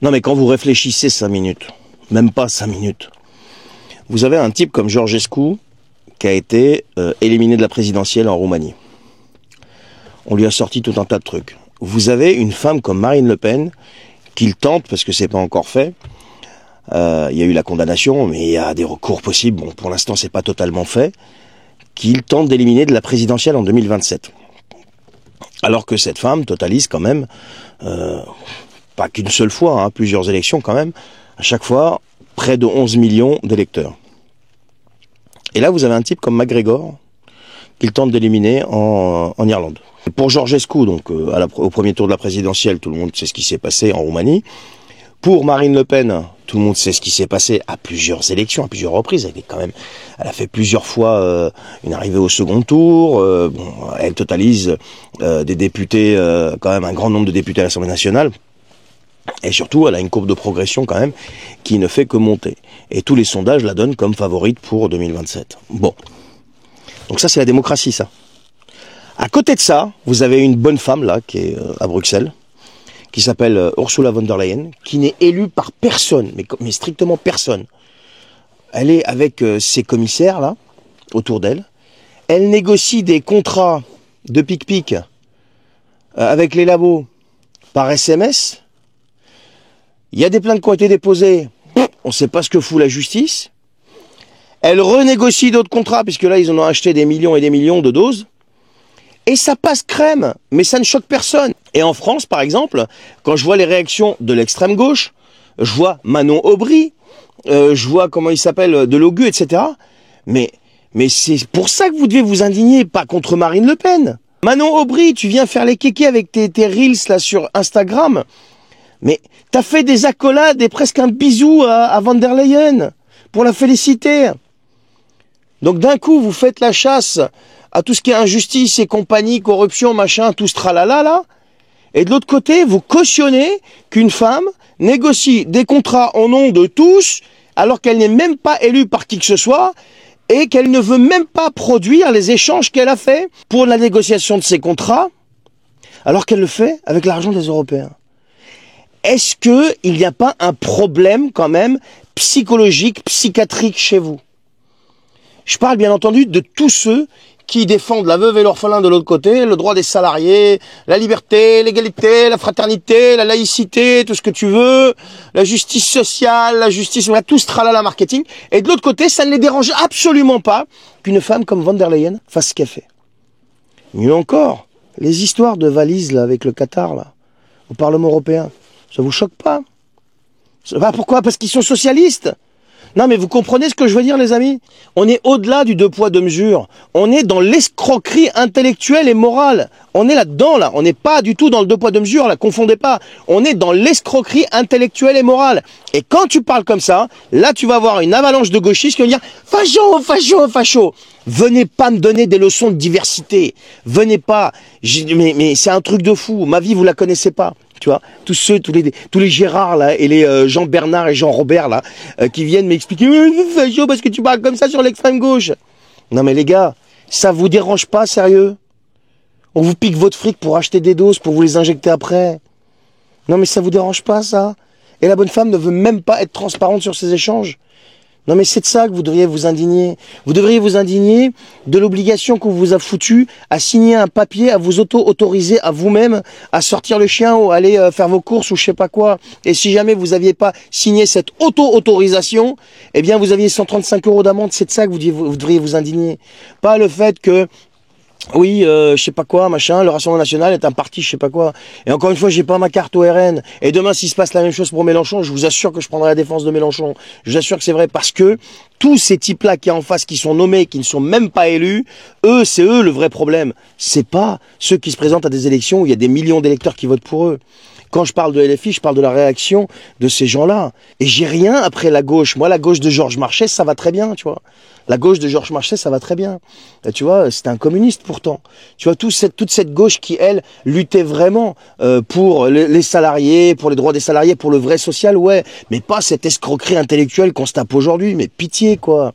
Non mais quand vous réfléchissez 5 minutes, même pas 5 minutes, vous avez un type comme Georgescu qui a été éliminé de la présidentielle en Roumanie. On lui a sorti tout un tas de trucs. Vous avez une femme comme Marine Le Pen qui le tente, parce que c'est pas encore fait. Il y a eu la condamnation, mais il y a des recours possibles. Bon, pour l'instant, c'est pas totalement fait. Qu'il tente d'éliminer de la présidentielle en 2027. Alors que cette femme totalise quand même, pas qu'une seule fois, hein, plusieurs élections quand même, à chaque fois, près de 11 millions d'électeurs. Et là, vous avez un type comme McGregor, qu'il tente d'éliminer en Irlande. Et pour Georgescu, donc au premier tour de la présidentielle, tout le monde sait ce qui s'est passé en Roumanie. Pour Marine Le Pen, tout le monde sait ce qui s'est passé à plusieurs élections, à plusieurs reprises. Elle a fait plusieurs fois une arrivée au second tour. Bon, elle totalise des députés, quand même un grand nombre de députés à l'Assemblée nationale. Et surtout, elle a une courbe de progression quand même qui ne fait que monter. Et tous les sondages la donnent comme favorite pour 2027. Bon. Donc ça, c'est la démocratie, ça. À côté de ça, vous avez une bonne femme, là, qui est à Bruxelles, qui s'appelle Ursula von der Leyen, qui n'est élue par personne, mais strictement personne. Elle est avec ses commissaires, là, autour d'elle. Elle négocie des contrats de pic-pic avec les labos par SMS. Il y a des plaintes qui ont été déposées. On ne sait pas ce que fout la justice. Elle renégocie d'autres contrats, puisque là, ils en ont acheté des millions et des millions de doses. Et ça passe crème, mais ça ne choque personne. Et en France, par exemple, quand je vois les réactions de l'extrême gauche, je vois Manon Aubry, je vois, comment il s'appelle, Delogu, etc. Mais c'est pour ça que vous devez vous indigner, pas contre Marine Le Pen. Manon Aubry, tu viens faire les kékés avec tes reels là sur Instagram. Mais t'as fait des accolades et presque un bisou à von der Leyen pour la féliciter. Donc d'un coup, vous faites la chasse à tout ce qui est injustice et compagnie, corruption, machin, tout ce tralala là. Et de l'autre côté, vous cautionnez qu'une femme négocie des contrats au nom de tous, alors qu'elle n'est même pas élue par qui que ce soit, et qu'elle ne veut même pas produire les échanges qu'elle a fait pour la négociation de ces contrats, alors qu'elle le fait avec l'argent des Européens. Est-ce qu'il n'y a pas un problème quand même psychologique, psychiatrique chez vous? Je parle bien entendu de tous ceux qui défendent la veuve et l'orphelin de l'autre côté, le droit des salariés, la liberté, l'égalité, la fraternité, la laïcité, tout ce que tu veux, la justice sociale, la justice, tout ce tralala marketing. Et de l'autre côté, ça ne les dérange absolument pas qu'une femme comme von der Leyen fasse ce qu'elle fait. Mieux encore, les histoires de valises là, avec le Qatar, là, au Parlement européen, ça vous choque pas? Pourquoi? Parce qu'ils sont socialistes. Non mais vous comprenez ce que je veux dire les amis? On est au-delà du deux poids deux mesures. On est dans l'escroquerie intellectuelle et morale. On est là-dedans là. On n'est pas du tout dans le deux poids deux mesures là. Confondez pas. On est dans l'escroquerie intellectuelle et morale. Et quand tu parles comme ça, là tu vas avoir une avalanche de gauchistes qui vont dire facho, facho, facho. Venez pas me donner des leçons de diversité. Venez pas. Mais c'est un truc de fou. Ma vie vous la connaissez pas. Tu vois, tous les Gérard là et les Jean Bernard et Jean Robert là qui viennent m'expliquer facho parce que tu parles comme ça sur l'extrême gauche. Non mais les gars, ça vous dérange pas sérieux? On vous pique votre fric pour acheter des doses pour vous les injecter après. Non mais ça vous dérange pas ça? Et la bonne femme ne veut même pas être transparente sur ces échanges. Non mais c'est de ça que vous devriez vous indigner. Vous devriez vous indigner de l'obligation qu'on vous a foutue à signer un papier, à vous autoriser à vous-même à sortir le chien ou à aller faire vos courses ou je sais pas quoi. Et si jamais vous aviez pas signé cette auto-autorisation, eh bien vous aviez 135 € d'amende. C'est de ça que vous devriez vous indigner. Pas le fait que oui, je sais pas quoi, machin, le Rassemblement National est un parti, je sais pas quoi. Et encore une fois, j'ai pas ma carte au RN. Et demain, s'il se passe la même chose pour Mélenchon, je vous assure que je prendrai la défense de Mélenchon. Je vous assure que c'est vrai parce que tous ces types-là qui en face, qui sont nommés, qui ne sont même pas élus, c'est eux le vrai problème. C'est pas ceux qui se présentent à des élections où il y a des millions d'électeurs qui votent pour eux. Quand je parle de LFI, je parle de la réaction de ces gens-là. Et j'ai rien après la gauche. Moi, la gauche de Georges Marchais, ça va très bien, tu vois. La gauche de Georges Marchais, ça va très bien. Et tu vois, c'était un communiste pourtant. Tu vois, toute cette gauche qui, elle, luttait vraiment pour les salariés, pour les droits des salariés, pour le vrai social, ouais. Mais pas cette escroquerie intellectuelle qu'on se tape aujourd'hui. Mais pitié, quoi.